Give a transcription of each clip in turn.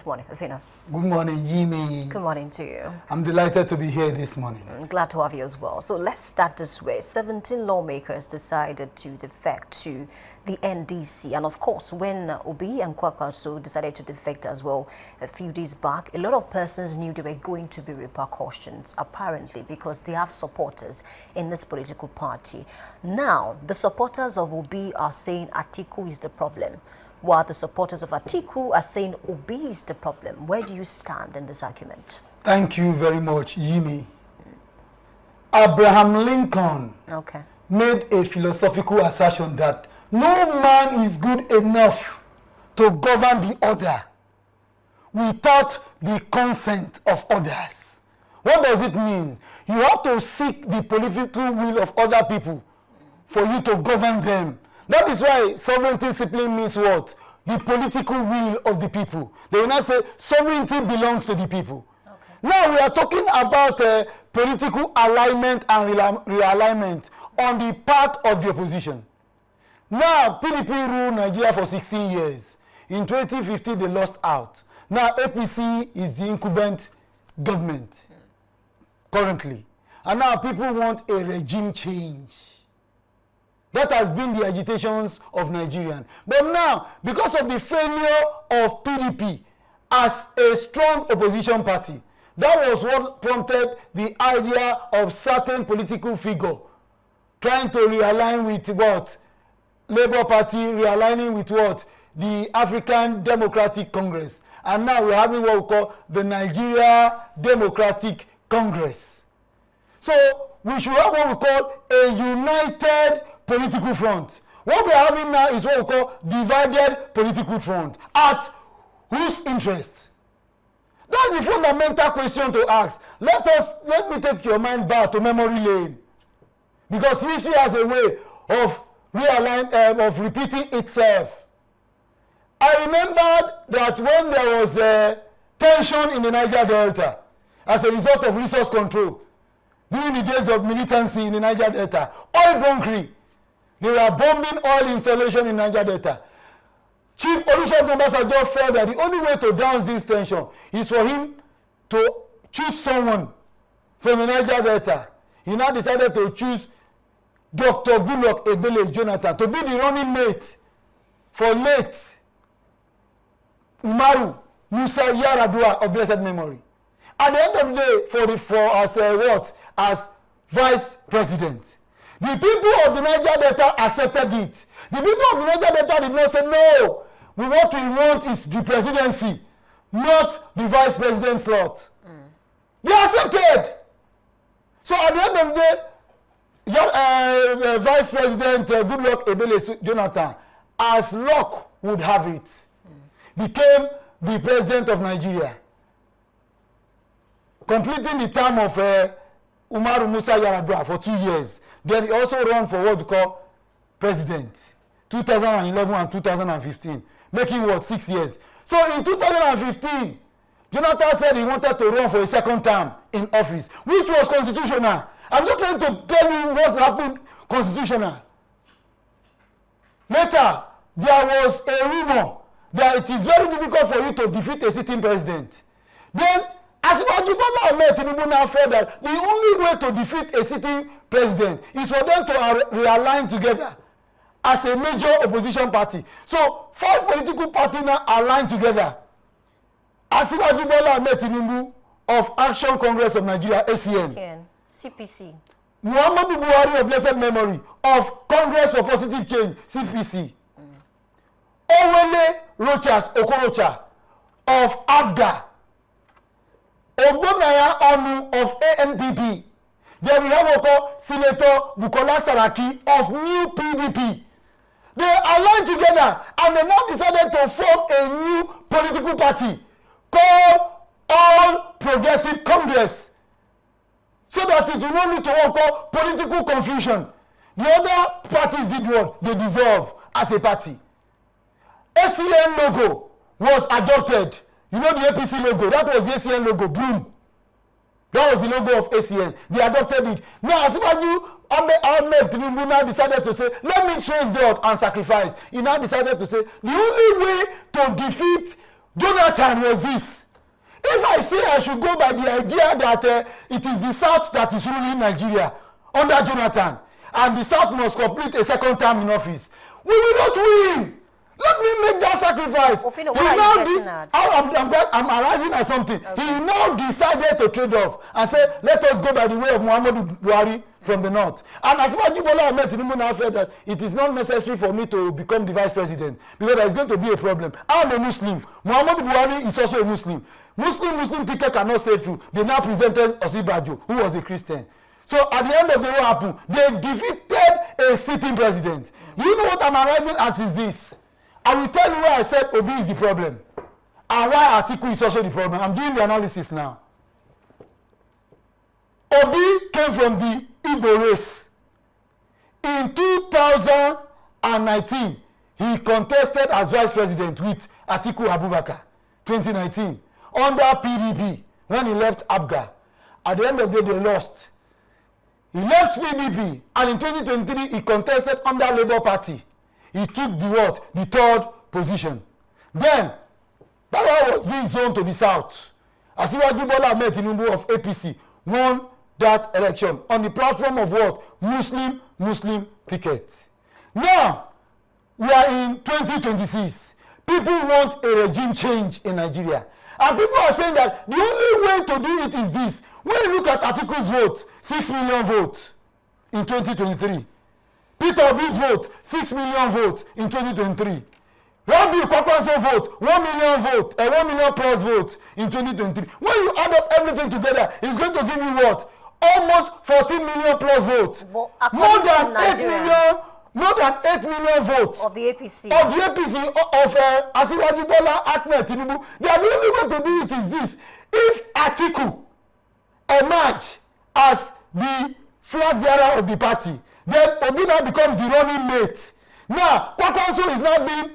morning, Athena? Good morning, Yimi. Good morning to you. I'm delighted to be here this morning. Glad to have you as well. So let's start this way. 17 lawmakers decided to defect to the NDC. And of course, when Obi and Kwakwaso decided to defect as well a few days back, a lot of persons knew there were going to be repercussions, apparently, because they have supporters in this political party. Now, the supporters of Obi are saying Atiku is the problem, while the supporters of Atiku are saying Obi is the problem. Where do you stand in this argument? Thank you very much, Yimi. Abraham Lincoln made a philosophical assertion that no man is good enough to govern the other without the consent of others. What does it mean? You have to seek the political will of other people for you to govern them. That is why sovereignty simply means what? The political will of the people. They will not say sovereignty belongs to the people. Now we are talking about political alignment and realignment on the part of the opposition. Now, PDP ruled Nigeria for 16 years. In 2015, they lost out. Now, APC is the incumbent government currently. And now people want a regime change. That has been the agitations of Nigerians. But now, because of the failure of PDP as a strong opposition party, that was what prompted the idea of certain political figure trying to realign with what? Labour Party realigning with what? The African Democratic Congress. And now we're having what we call the Nigeria Democratic Congress. So we should have what we call a united political front. What we're having now is what we call divided political front. At whose interest? That's the fundamental question to ask. Let me take your mind back to memory lane. Because history has a way of repeating itself. I remembered that when there was tension in the Niger Delta as a result of resource control during the days of militancy in the Niger Delta, oil bunkering, they were bombing oil installation in Niger Delta. Chief Olusegun Obasanjo felt that the only way to douse this tension is for him to choose someone from the Niger Delta. He now decided to choose Dr. Goodluck Ebele Jonathan to be the running mate for late Umaru Musa Yar'Adua of blessed memory. At the end of the day, as vice president. The people of the Niger Delta accepted it. The people of the Niger Delta did not say, no, what we want is the presidency, not the vice president slot. They accepted. So at the end of the day, Vice President Goodluck Ebele Jonathan, as luck would have it, became the president of Nigeria, completing the term of Umaru Musa Yar'Adua for 2 years. Then he also ran for what we call president, 2011 and 2015, making what, 6 years. So in 2015, Jonathan said he wanted to run for a second term in office, which was constitutional. I'm not trying to tell you what happened constitutional. Later, there was a rumor that it is very difficult for you to defeat a sitting president. Then, as Bola Ahmed Tinubu now felt that the only way to defeat a sitting president is for them to realign together as a major opposition party. So, 5 political parties now align together. Asiwaju Bola Ahmed Tinubu of Action Congress of Nigeria, ACN. CPC. Muhammadu Buhari of blessed memory of Congress for Positive Change, CPC. Owele Rochas Okorocha of ABDA. Ogbonaya Onu of ANPP. Then we have also Senator Bukola Saraki of New PDP. They aligned together and they now decided to form a new political party called All Progressive Congress, so that it will not lead to what we call political confusion. The other parties did what? They dissolved as a party. ACN logo was adopted. You know the APC logo? That was the ACN logo, boom. That was the logo of ACN. They adopted it. Now, as Ahmed Tinubu now decided to say, let me trade God and sacrifice. He now decided to say, the only way to defeat Jonathan was this. If I say I should go by the idea that it is the South that is ruling Nigeria under Jonathan, and the South must complete a second term in office, we will not win. Let me make that sacrifice. Ofino, what are you getting at? I'm arriving at something. Okay. He now decided to trade off and say, let us go by the way of Muhammadu Buhari from the north. And as far as Bola Ahmed Tinubu now felt that it is not necessary for me to become the vice president because there is going to be a problem. I'm a Muslim. Muhammadu Buhari is also a Muslim. Muslim ticket cannot say true. They now presented Osibajo, who was a Christian. So at the end of the day, what happened? They defeated a sitting president. Do you know what I'm arriving at is this? I will tell you why I said Obi is the problem and why Atiku is also the problem. I'm doing the analysis now. Obi came from the Igbo race. In 2019, he contested as vice president with Atiku Abubakar, 2019, under PDP when he left ABGA. At the end of the day, they lost. He left PDP and in 2023, he contested under Labour Party. He took the what? The third position. Then, that was being zoned to the south. Asiwaju Bola Ahmed Tinubu of APC won that election on the platform of what? Muslim ticket. Now, we are in 2026. People want a regime change in Nigeria. And people are saying that the only way to do it is this. When you look at Atiku's vote, 6 million votes in 2023. Peter Obi's vote, 6 million votes in 2023. Rabi Kwakwanso vote, 1 million vote, 1 million plus votes in 2023. When you add up everything together, it's going to give you what? Almost 14 million plus votes. More than 8 million votes. Of the APC. Of the APC of Asiwaju Bola Ahmed Tinubu. The only way to do it is this. If Atiku emerge as the flag bearer of the party, then Obi now becomes the running mate. Now, Kwakwanso is now being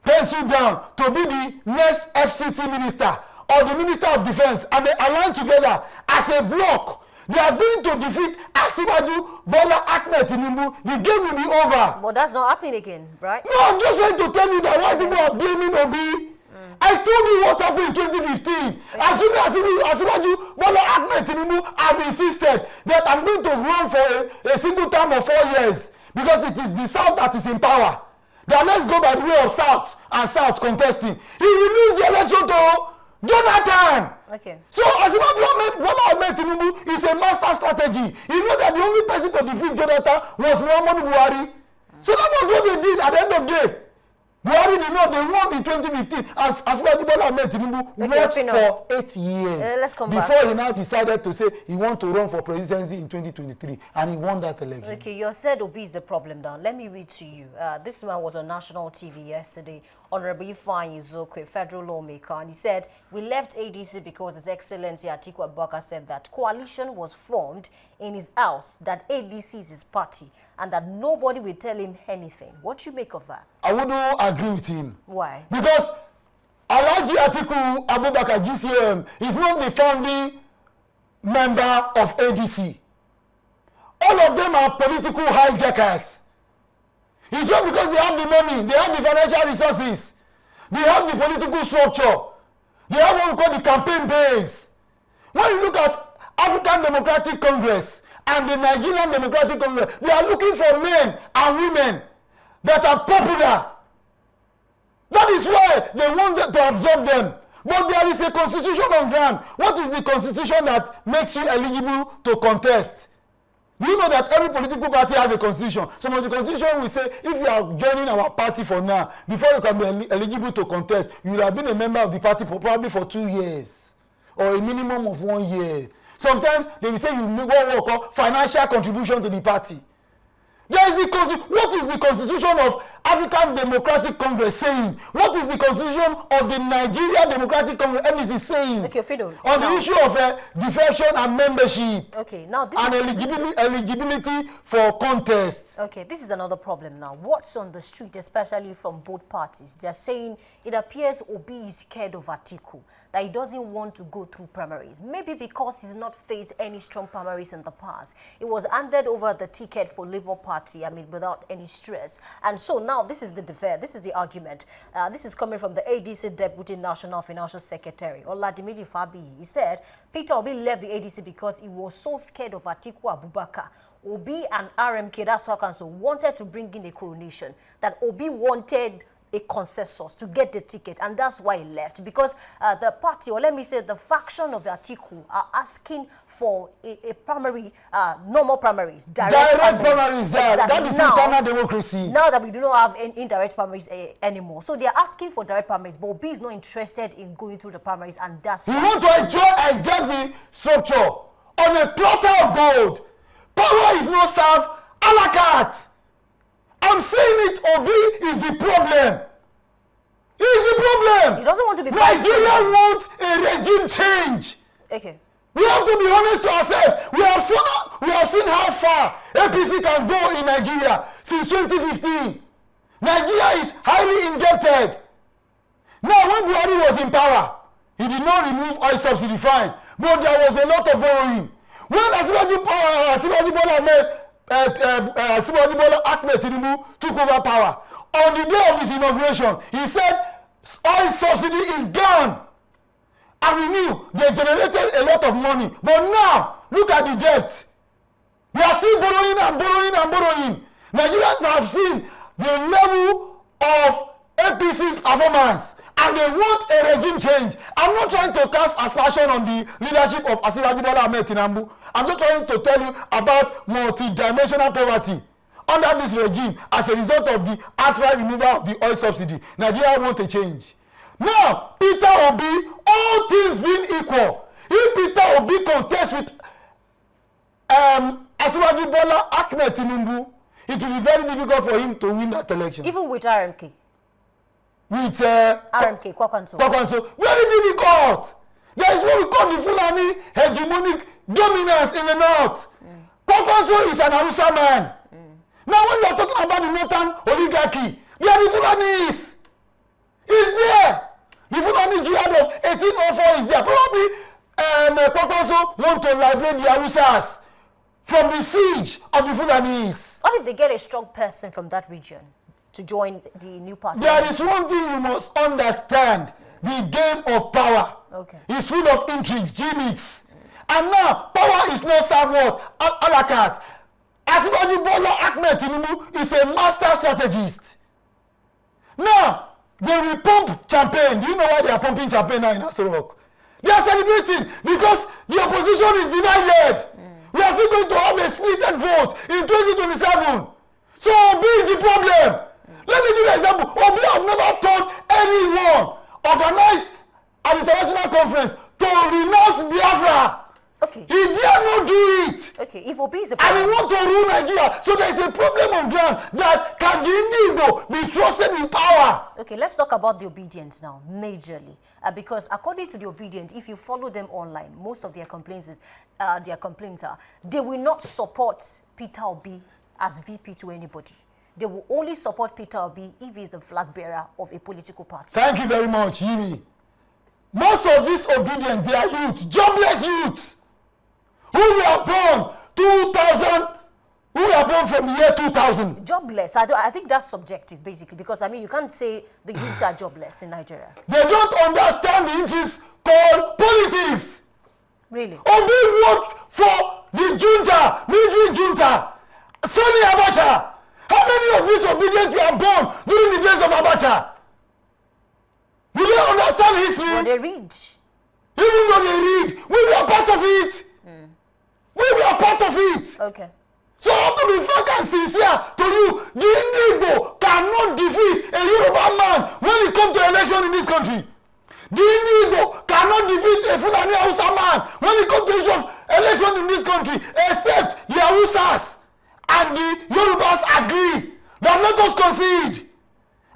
penciled down to be the next FCT minister or the minister of defense, and they align together as a bloc. They are going to defeat Asiwaju Bola Ahmed Tinubu. The game will be over. But that's not happening again, right? No, I'm just trying to tell you that why people are blaming Obi. I told you what happened in 2015. As soon as Asiwaju Bola Ahmed Tinubu have insisted that I'm going to run for a single term of 4 years because it is the South that is in power. Then let's go by the way of South and South contesting. He will lose the election to Jonathan. Okay. So Asiwaju Bola Ahmed Tinubu is a master strategy. He know that the only person to defeat Jonathan was Muhammadu Buhari. So that was what they did at the end of the day. Buhari did not. They won in 2015 as Asiwaju Bola Ahmed Tinubu worked for 8 years let's come before back. he now decided to say he want to run for presidency in 2023, and he won that election. Okay, you said Obi is the problem now. Let me read to you. This man was on national TV yesterday. Honorable Ifeanyi Uzokwe, federal lawmaker, and he said, we left ADC because His Excellency Atiku Abubakar said that coalition was formed in his house, that ADC is his party, and that nobody will tell him anything. What do you make of that? I wouldn't agree with him. Why? Because Alhaji Atiku Abubakar GCM is not the founding member of ADC. All of them are political hijackers. It's just because they have the money, they have the financial resources, they have the political structure, they have what we call the campaign base. When you look at African Democratic Congress and the Nigerian Democratic Congress, they are looking for men and women that are popular. That is why they want to absorb them. But there is a constitution on ground. What is the constitution that makes you eligible to contest? Do you know that every political party has a constitution? Some of the constitution will say, if you are joining our party for now, before you can be eligible to contest, you will have been a member of the party for probably for 2 years or a minimum of 1 year. Sometimes they will say you make what we call financial contribution to the party. There is the what is the constitution of African Democratic Congress saying? What is the constitution of the Nigeria Democratic Congress NDC saying? Okay, Fido. On the issue of defection and membership. Okay, now this and eligibility for contest. Okay, this is another problem now. What's on the street, especially from both parties? They're saying it appears Obi is scared of Atiku, that he doesn't want to go through primaries. Maybe because he's not faced any strong primaries in the past. It was handed over the ticket for Labour Party, without any stress. And so now now this is the argument. This is coming from the ADC Deputy National Financial Secretary, Oladimiji Fabi. He said Peter Obi left the ADC because he was so scared of Atiku Abubakar. Obi and RMK, that's why Council wanted to bring in a coronation. That Obi wanted a consensus to get the ticket, and that's why he left, because the party, or let me say the faction of the Atiku, are asking for a primary, normal primaries, direct primaries. That is internal democracy. Now that we do not have indirect primaries anymore, so they are asking for direct primaries, but Obi is not interested in going through the primaries, and that's you want to hijack the structure on a platter of gold. Power is not served a la carte. I'm saying it, Obi is the problem. He is the problem. He doesn't want to be Nigeria wants a regime change. Okay. We have to be honest to ourselves. We have seen how far APC can go in Nigeria since 2015. Nigeria is highly indebted. Now, when Buhari was in power, he did not remove oil subsidy, fine, but there was a lot of borrowing. When Asiwaju Bola Ahmed Tinubu took over power, on the day of his inauguration, he said oil subsidy is gone. And we knew they generated a lot of money. But now, look at the debt. They are still borrowing and borrowing and borrowing. Nigerians have seen the level of APC's performance, and they want a regime change. I'm not trying to cast aspersion on the leadership of Asiwaju Bola Ahmed Tinubu. I'm just trying to tell you about multi-dimensional poverty under this regime as a result of the outright removal of the oil subsidy. Nigeria want a change. Now, Peter Obi, all things being equal, if Peter Obi contests with Asiwaju Bola Ahmed Tinubu, it will be very difficult for him to win that election. Even with RMK? With RMK, Kwakwanso. Very difficult. There is what we call the Fulani hegemonic dominance in the north. Kwakwanso is an Hausa man. Now, when you are talking about the northern oligarchy, they are the Fulanis. It's there. The Fulani jihad of 1804 is there. Probably Kwakwanso want to liberate the Hausas from the siege of the Fulanis. What if they get a strong person from that region to join the new party? There is one thing you must understand. The game of power is full of intrigues, gimmicks. And now, power is not served what? A la carte. Asiwaju Bola Ahmed Tinubu is a master strategist. Now, they will pump champagne. Do you know why they are pumping champagne now in Aso Rock? They are celebrating because the opposition is divided. We are still going to have a split vote in 2027. So Obi is the problem. Let me give you an example. Obi have never told anyone organized an international conference to renounce Biafra. Okay. He dare not do it. Okay, if Obi is a problem. And problem. he want to rule Nigeria. So there is a problem on ground that can the Igbo be trusted with power. Okay, let's talk about the obedience now, majorly. Because according to the obedient, if you follow them online, most of their complaints are they will not support Peter Obi as VP to anybody. They will only support Peter Obi if he is the flag bearer of a political party. Thank you very much, Yini. Most of these obedience, they are youth, jobless youth, who were born 2000, who were born from the year 2000. Jobless, I think that's subjective, basically, because, I mean, you can't say the youths are jobless in Nigeria. They don't understand the interests called politics. Really? Obi worked for the junta, military junta, Sani Abacha. How many of these obedience were born during the days of Abacha? Do they understand history? Well, they read. Even though they read, we were part of it. We were part of it. Okay. So I have to be frank and sincere to you. The Igbo cannot defeat a Yoruba man when it comes to election in this country. The Igbo cannot defeat a Fulani Hausa man when it comes to issue of election in this country, except the Hausas and the Yorubas agree that let us concede.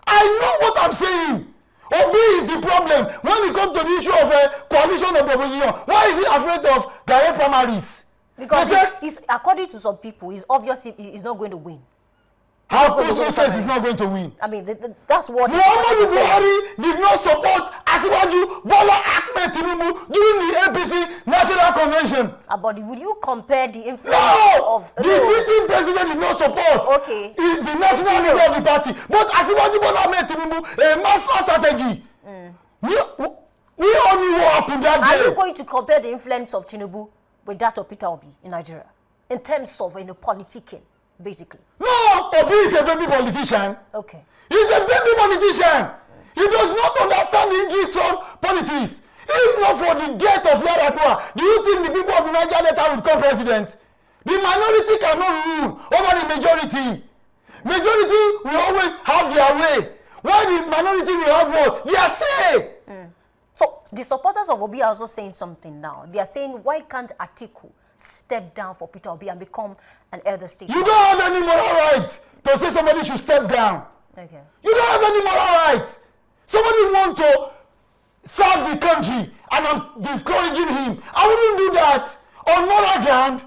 I know what I'm saying. Obi is the problem when it comes to the issue of a coalition of the opposition. Why is he afraid of direct primaries? Because he's, according to some people, it's obvious he's not going to win. Who says he's not going to win? I mean, that's what. Muhammadu Buhari did not support Asiwaju Bola Ahmed Tinubu during the APC National Convention. But would you compare the influence of... The sitting president did not support the national leader of the party. But Asiwaju Bola Ahmed Tinubu, a master strategy. We all knew what happened that day. Are you going to compare the influence of Tinubu with that of Peter Obi in Nigeria? In terms of, politicking, basically? No, Obi is a baby politician. Okay. He's a baby politician. He does not understand the interests of politics. If not for the death of Yar'Adua, do you think the people of the Niger Delta will become president? The minority cannot rule over the majority. Majority will always have their way. Why the minority will have what? Their say. So the supporters of Obi are also saying something now. They are saying, why can't Atiku step down for Peter Obi and become an elder statesman? You don't have any moral right to say somebody should step down. Okay. You don't have any moral right. Somebody want to serve the country and I'm discouraging him. I wouldn't do that on moral ground.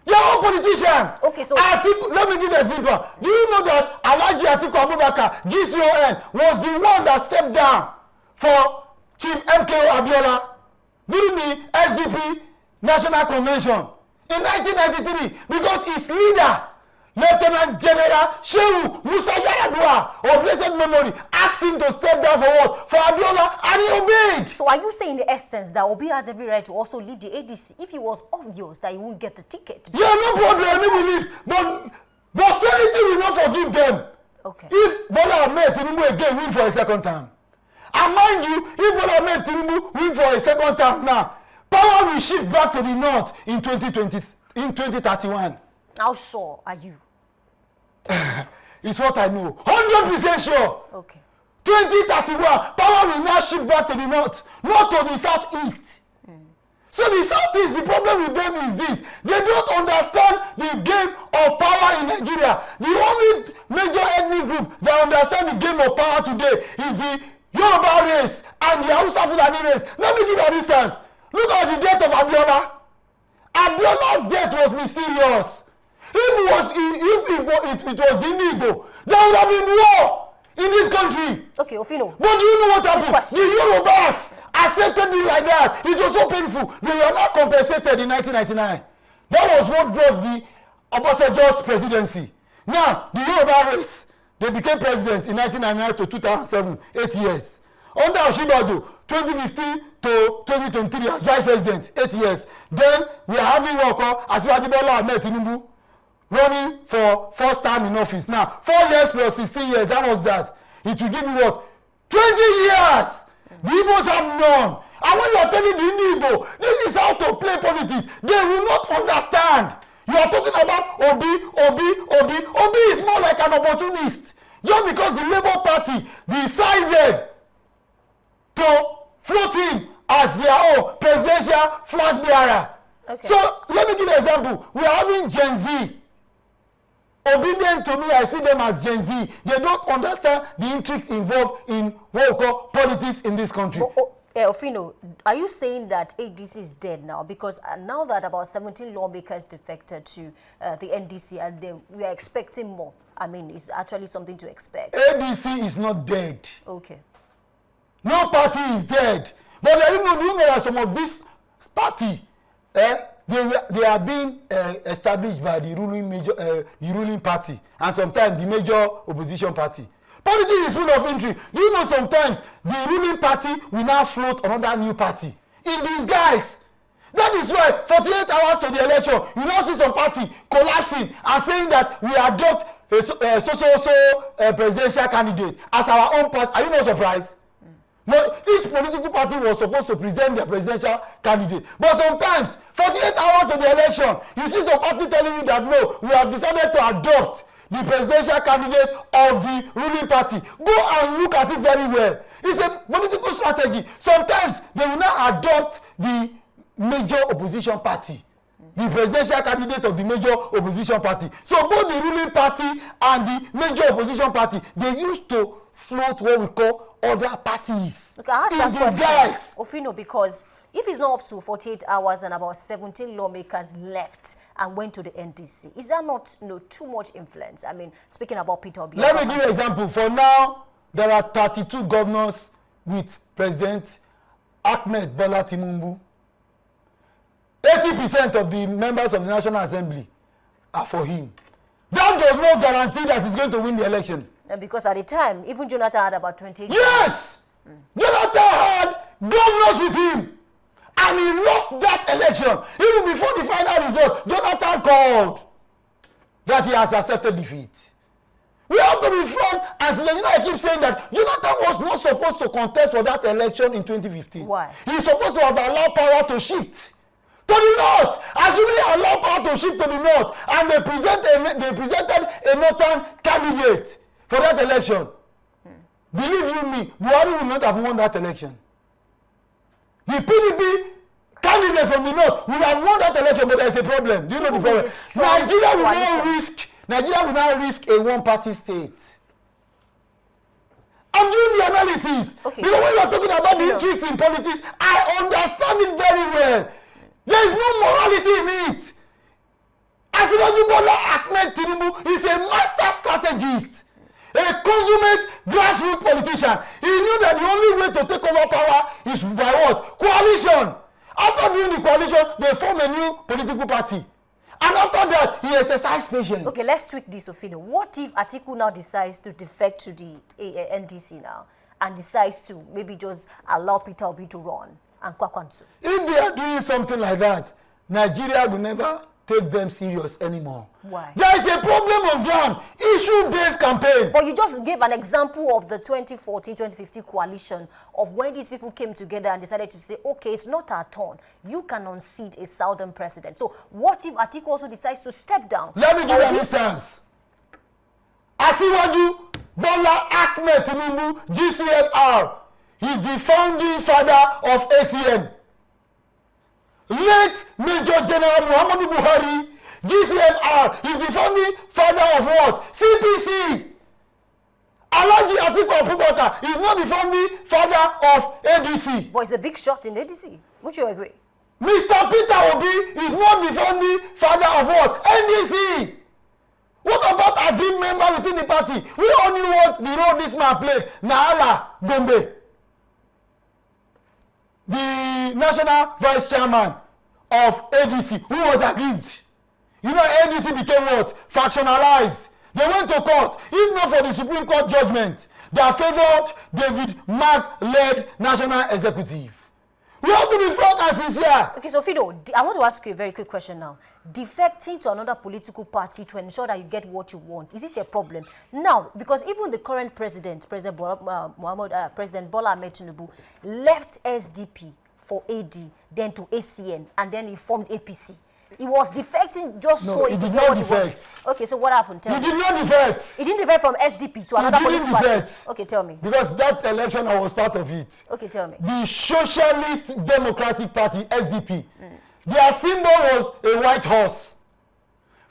You're all politician. Okay, so Atiku, let me give an example. Do you know that Alhaji Atiku Abubakar, GCON, was the one that stepped down for Chief MKO Abiola during the SDP National Convention in 1993 because his leader, Lieutenant General Shehu Musa Yar'Adua of blessed memory, asked him to step down for what? For Abiola, and he obeyed. So are you saying in the essence that Obi has every right to also leave the ADC if it was obvious that he won't get the ticket? Yeah, no problem, I believe. But sanity will not forgive them. Okay. If Bola Ahmed Tinubu again win for a second time. And mind you, if Bola Ahmed Tinubu win for a second time now, power will shift back to the north in 2031. How sure are you? It's what I know. 100% sure. Okay. 2031, power will now shift back to the north, not to the southeast. So the southeast, the problem with them is this. They don't understand the game of power in Nigeria. The only major ethnic group that understand the game of power today is the Yoruba race and the Hausa Fulani race. Let me give you an instance. Look at the death of Abiola. Abiola's death was mysterious. If it was the Igbo, there would have been war in this country. Okay, Ofino. But do you know what happened? The Yorubas accepted it like that. It was so painful. They were not compensated in 1999. That was what brought the Obasanjo's presidency. Now, the Yoruba race, they became president in 1999 to 2007, 8 years. Under Osinbajo, 2015 to 2023 as vice president, 8 years. Then we are having what called Asiwaju Bola Ahmed Tinubu running for first time in office. Now, 4 years plus 16 years, how was that? It will give you what? 20 years! The Igbos have none. And when you are telling the Igbo, this is how to play politics, they will not understand. You are talking about Obi. Obi is more like an opportunist. Just because the Labour Party decided to float him as their own presidential flag bearer. Okay. So, let me give you an example. We are having Gen Z. Obedient to me, I see them as Gen Z. They don't understand the intrigues involved in what we call politics in this country. Ofino, are you saying that ADC is dead now? Because now that about 17 lawmakers defected to the NDC and we are expecting more. I mean, it's actually something to expect. ADC is not dead. Okay. No party is dead. But you know that some of this party, they are being established by the ruling party and sometimes the major opposition party. Politics is full of intrigue. Do you know sometimes the ruling party will now float another new party in disguise? That is why 48 hours to the election, you now see some party collapsing and saying that we adopt a presidential candidate as our own party. Are you not surprised? But each political party was supposed to present their presidential candidate. But sometimes, 48 hours to the election, you see some party telling you that no, we have decided to adopt the presidential candidate of the ruling party. Go and look at it very well. It's a political strategy. Sometimes they will not adopt the major opposition party, the presidential candidate of the major opposition party. So both the ruling party and the major opposition party, they used to float what we call other parties. Okay, I asked that question, Ofino, because If it's not up to 48 hours and about 17 lawmakers left and went to the NDC, is that not too much influence? I mean, speaking about Peter Obi. Let me give you an example. For now, there are 32 governors with President Ahmed Bola Tinubu. 80% of the members of the National Assembly are for him. That does not guarantee that he's going to win the election. And because at the time, even Jonathan had about 28. Yes! Jonathan had governors with him. And he lost that election. Even before the final result, Jonathan called that he has accepted defeat. We have to be frank and say, I keep saying that Jonathan was not supposed to contest for that election in 2015. Why? He's supposed to have allowed power to shift to the north. Assuming he allowed power to shift to the north, and they presented a northern candidate for that election. Believe you me, Buhari will not have won that election. The PDP candidate from the north will have won that election, but there's a problem. Do you know the problem? Nigeria will not risk a one-party state. I'm doing the analysis. Okay. Because when you are talking about the intrigues in politics, I understand it very well. There is no morality in it. Asiwaju Bola Ahmed Tinubu is a master strategist, a consummate grassroots politician. He knew that the only way to take over power is by what? Coalition. After doing the coalition, they form a new political party. And after that, he exercised patience. Okay, let's tweak this, Ofino. What if Atiku now decides to defect to the NDC now and decides to maybe just allow Peter Obi to run and Kwakwanso? If they are doing something like that, Nigeria will never take them serious anymore. Why? There is a problem on ground. Issue-based campaign. But you just gave an example of the 2014-2015 coalition of when these people came together and decided to say, okay, it's not our turn. You can unseat a southern president. So what if Atiku also decides to step down? Let me give you an instance. Asiwaju Bola Ahmed Tinubu, GCFR, is the founding father of ACN. Late Major General Muhammadu Buhari, GCFR, is the founding father of what? CPC. Alhaji Atiku Abubakar is not the founding father of ADC. But it's a big shot in ADC. Would you agree? Mr. Peter Obi is not the founding father of what? NDC. What about a dream member within the party? We all knew what the role this man played. Naala Gombe, the national vice chairman of ADC, who was aggrieved. You know, ADC became what? Factionalized. They went to court. If not for the Supreme Court judgment that favored David Mark-led national executive. We have to be frank and sincere. Okay, so Fido, I want to ask you a very quick question now. Defecting to another political party to ensure that you get what you want, is it a problem? Now, because even the current president, President Bola Ahmed Tinubu, left SDP for AD, then to ACN, and then he formed APC. He was defecting just so he did not defect. Okay, so what happened? Tell me. He did not defect. He didn't defect from SDP to another political party. Okay, tell me. Because that election, I was part of it. Okay, tell me. The Socialist Democratic Party, SDP, their symbol was a white horse.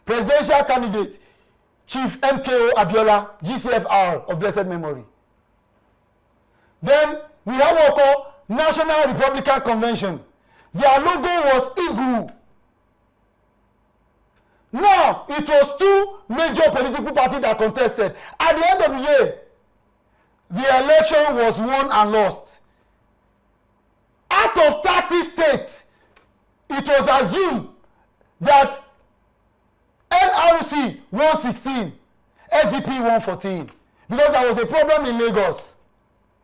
Presidential candidate, Chief MKO Abiola, GCFR of blessed memory. Then we have what we call National Republican Convention. Their logo was eagle. Now, it was two major political parties that contested. At the end of the day, the election was won and lost. Out of 30 states, it was assumed that NRC won 16, SDP won 14. Because there was a problem in Lagos.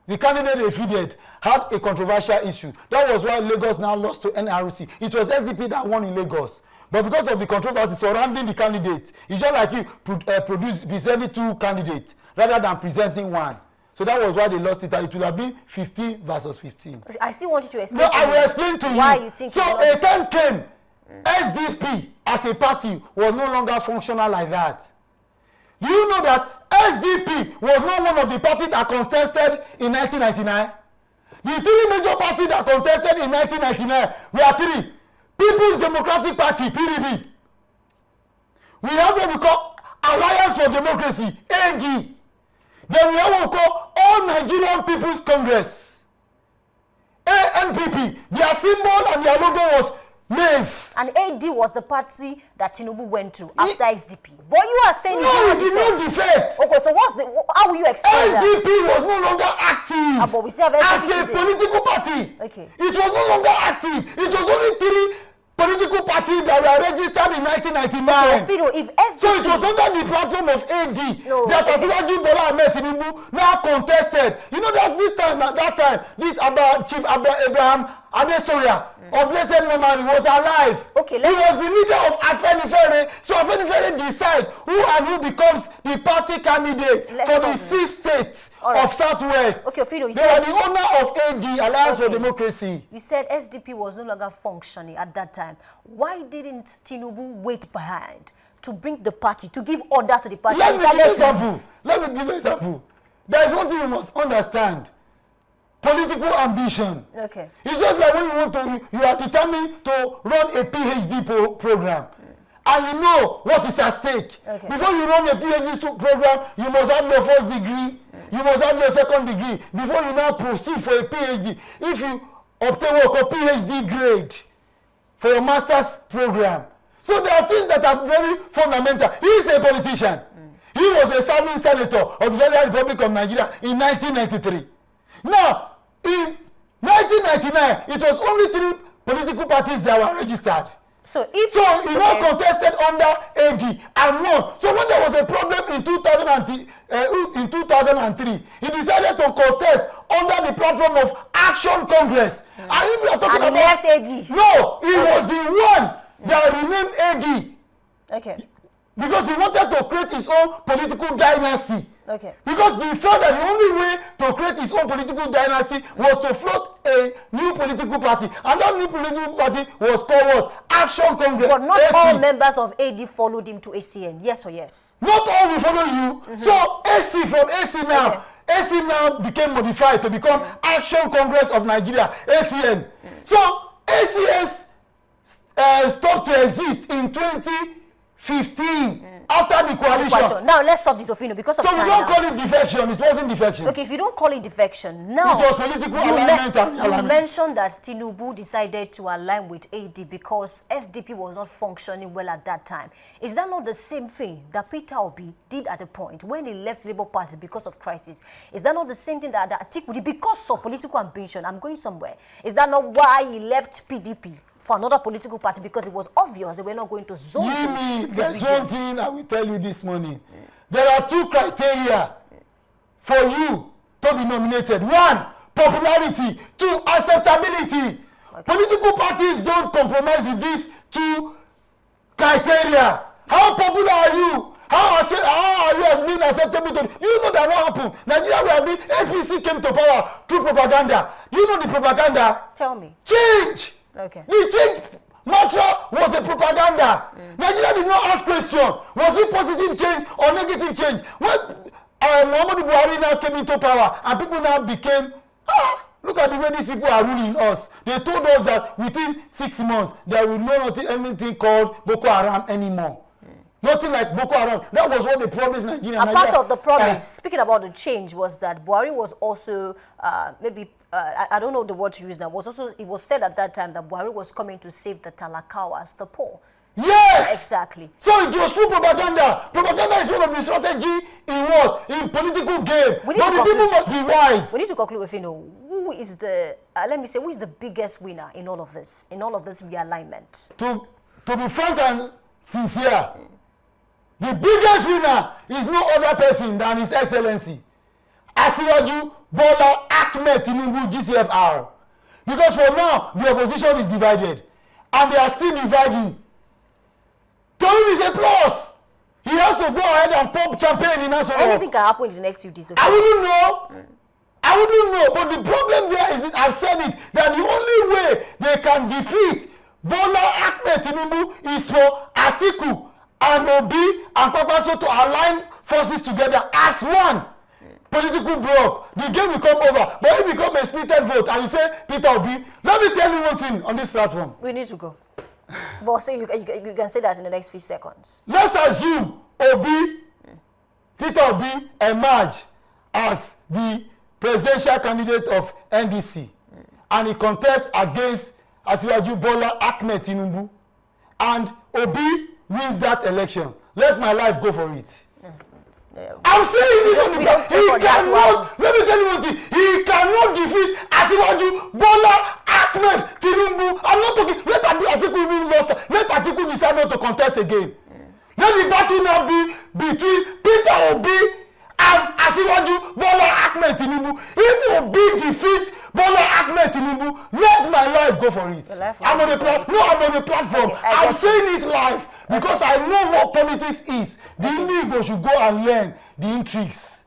The candidate they defeated had a controversial issue. That was why Lagos now lost to NRC. It was SDP that won in Lagos. But because of the controversy surrounding the candidate, it's just like you presenting two candidates rather than presenting one. So that was why they lost it. It would have been 15 versus 15. I still want you to explain. No, I will explain to why you. You think so a time came, SDP as a party was no longer functional like that. Do you know that SDP was not one of the parties that contested in 1999? The three major parties that contested in 1999 were three. People's Democratic Party, PDP. We have what we call Alliance for Democracy, AG. Then we have what we call All Nigerian People's Congress, NPP, their symbol and their logo was maize. And AD was the party that Tinubu went to after SDP. But you are saying no, it did not defect. Okay, so how will you explain that? SDP was no longer active But we still have as SDP a political party. Okay. It was no longer active. It was only 3 political parties that were registered in 1999. If SDP... So it was under the platform of AD that Asiwaju Bola Ahmed Tinubu now contested. You know that that time, this Chief Abraham Adesoya of blessed memory was alive. Okay, he was the leader of Afenifere. So Afenifere decides who becomes the party candidate for the 6 states of Southwest. Okay, Fido, they were the owner of AD, Alliance for Democracy. You said SDP was no longer functioning at that time. Why didn't Tinubu wait behind to bring the party, to give order to the party? Let me give an example. There is one thing you must understand. Political ambition. Okay. It's just like when you are determined to run a PhD program. And you know what is at stake. Okay. Before you run a PhD program, you must have your first degree, you must have your second degree, before you now proceed for a PhD. If you obtain what a PhD grade for your master's program. So there are things that are very fundamental. He is a politician. He was a serving senator of the Federal Republic of Nigeria in 1993. Now, in 1999, it was only 3 political parties that were registered. So he now contested under AD and won. So when there was a problem in 2003, he decided to contest under the platform of Action Congress. And if we are talking about left AD. No, he was the one that renamed AD. Okay. Because he wanted to create his own political dynasty. Okay. Because he felt that the only way to create his own political dynasty was to float a new political party. And that new political party was called what? Action Congress. But not all members of AD followed him to ACN. Yes or yes? Not all will follow you. So AC from AC now. AC now became modified to become Action Congress of Nigeria, ACN. So ACN stopped to exist in 2015 after the coalition. Now let's solve this, Ofino, because of so time. So we don't call it defection. It wasn't defection. Okay, if you don't call it defection, now it was political alignment and realignment. You mentioned that Tinubu decided to align with AD because SDP was not functioning well at that time. Is that not the same thing that Peter Obi did at the point when he left Labour Party because of crisis? Is that not the same thing that Atiku did because of political ambition? I'm going somewhere. Is that not why he left PDP for another political party, because it was obvious they were not going to zone? There's one thing I will tell you this morning. There are 2 criteria for you to be nominated. 1, popularity. 2, acceptability. Okay. Political parties don't compromise with these 2 criteria. How popular are you? How are you as being acceptable to? Do you know that what happened? Nigeria will be APC came to power through propaganda. Do you know the propaganda? Tell me. Change. Okay. The change mantra was a propaganda. Nigeria did not ask question. Was it positive change or negative change? When Muhammadu Buhari now came into power and people now became, look at the way these people are ruling us. They told us that within 6 months there will not be anything called Boko Haram anymore. Nothing like Boko Haram. That was what they promised Nigeria. A part of the promise, speaking about the change, was that Buhari was also I don't know the word to use now. It was said at that time that Buhari was coming to save the Talakawas, the poor. Yes! Exactly. So it was true propaganda. Propaganda is one of the strategy in what? In political game. But the people must be wise. We need to conclude with, who is the, let me say, who is the biggest winner in all of this realignment? To be frank and sincere, the biggest winner is no other person than His Excellency Asiwaju Bola Ahmed Tinubu, GCFR. Because for now, the opposition is divided. And they are still dividing. To him is a plus. He has to go ahead and pump champagne in us. Anything can happen in the next few days. Okay? I wouldn't know. I wouldn't know. But the problem there is, I've said it, that the only way they can defeat Bola Ahmed Tinubu is for Atiku and Obi and Kwakwaso to align forces together as one. Political bloc. The game will come over. But it become a splitted vote and you say, Peter Obi, let me tell you one thing on this platform. We need to go. But say you can say that in the next few seconds. Let's assume Peter Obi emerge as the presidential candidate of NDC. and he contests against Asiwaju Bola Ahmed Tinubu, and Obi wins that election, let my life go for it. I'm saying he cannot, let me tell you one thing, he cannot defeat Asiwaju Bola Ahmed Tinubu. I'm not talking, let Atiku even lost, let Atiku decide not to contest again. Let the battle now be between Peter Obi and Asiwaju Bola Ahmed Tinubu. If Obi defeats Bola Ahmed Tinubu, let my life go for it. I'm on the platform. Okay, I'm saying it live because I know what politics is. The Igbo should go and learn the intrigues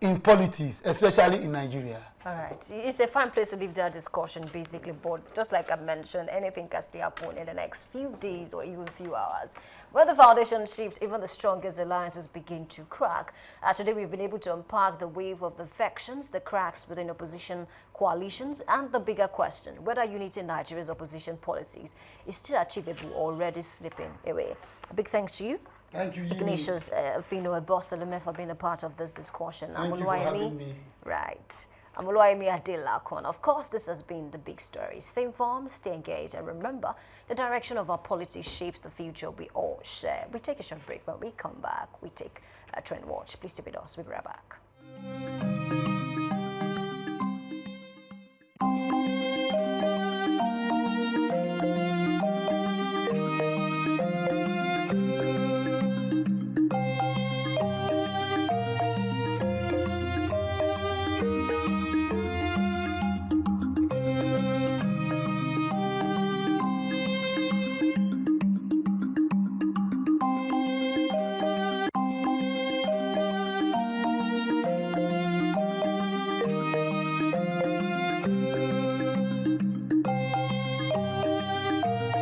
in politics, especially in Nigeria. All right. It's a fine place to leave that discussion, basically. But just like I mentioned, anything can stay upon in the next few days or even few hours. When the foundation shifts, even the strongest alliances begin to crack. Today, we've been able to unpack the wave of defections, the cracks within opposition coalitions, and the bigger question, whether unity in Nigeria's opposition policies is still achievable or already slipping away. A big thanks to you. Thank you, Ignatius Fino and Boss Salome, for being a part of this discussion. Thank you for having me. Right. I'm Oluwayemi Adelakon. Of course, this has been the big story. Stay informed, stay engaged, and remember, the direction of our policy shapes the future we all share. We take a short break. When we come back, we take a trend watch. Please stay with us. We'll be right back.